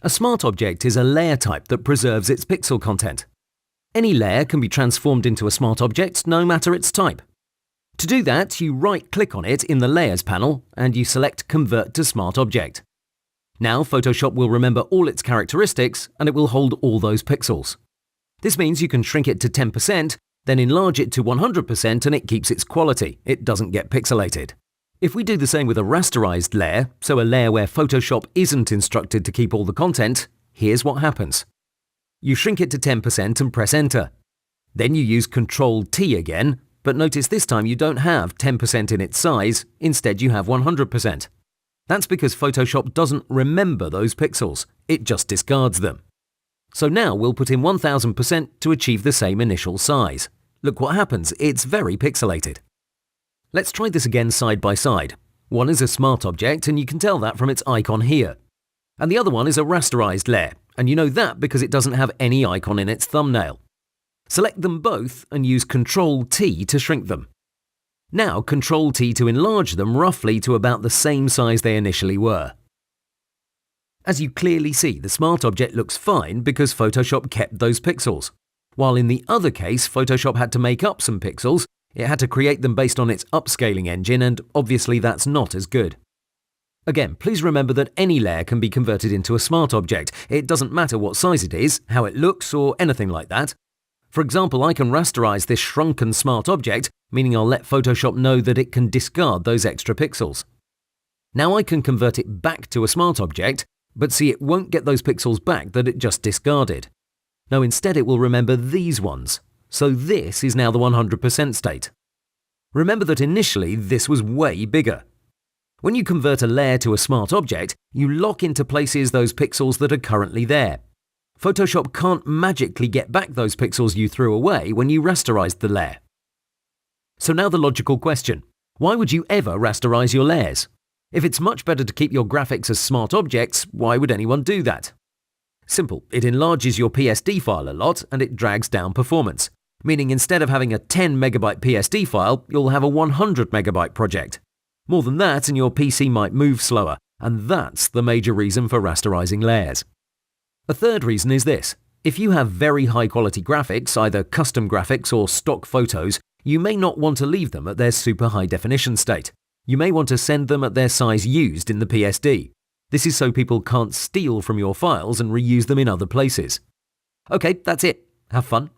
A smart object is a layer type that preserves its pixel content. Any layer can be transformed into a smart object, no matter its type. To do that, you right-click on it in the Layers panel and you select Convert to Smart Object. Now Photoshop will remember all its characteristics and it will hold all those pixels. This means you can shrink it to 10%, then enlarge it to 100% and it keeps its quality. It doesn't get pixelated. If we do the same with a rasterized layer, so a layer where Photoshop isn't instructed to keep all the content, here's what happens. You shrink it to 10% and press Enter. Then you use Ctrl-T again, but notice this time you don't have 10% in its size, instead you have 100%. That's because Photoshop doesn't remember those pixels, it just discards them. So now we'll put in 1000% to achieve the same initial size. Look what happens, it's very pixelated. Let's try this again side by side. One is a smart object and you can tell that from its icon here. And the other one is a rasterized layer, and you know that because it doesn't have any icon in its thumbnail. Select them both and use Ctrl-T to shrink them. Now Ctrl-T to enlarge them roughly to about the same size they initially were. As you clearly see, the smart object looks fine because Photoshop kept those pixels. While in the other case, Photoshop had to make up some pixels, it had to create them based on its upscaling engine, and obviously that's not as good. Again, please remember that any layer can be converted into a smart object. It doesn't matter what size it is, how it looks, or anything like that. For example, I can rasterize this shrunken smart object, meaning I'll let Photoshop know that it can discard those extra pixels. Now I can convert it back to a smart object, but see, it won't get those pixels back that it just discarded. No, instead it will remember these ones. So this is now the 100% state. Remember that initially this was way bigger. When you convert a layer to a smart object, you lock into places those pixels that are currently there. Photoshop can't magically get back those pixels you threw away when you rasterized the layer. So now the logical question: why would you ever rasterize your layers? If it's much better to keep your graphics as smart objects, why would anyone do that? Simple, it enlarges your PSD file a lot and it drags down performance. Meaning instead of having a 10 megabyte PSD file, you'll have a 100 megabyte project. More than that and your PC might move slower, and that's the major reason for rasterizing layers. A third reason is this: if you have very high quality graphics, either custom graphics or stock photos, you may not want to leave them at their super high definition state. You may want to send them at their size used in the PSD. This is so people can't steal from your files and reuse them in other places. Okay, that's it. Have fun.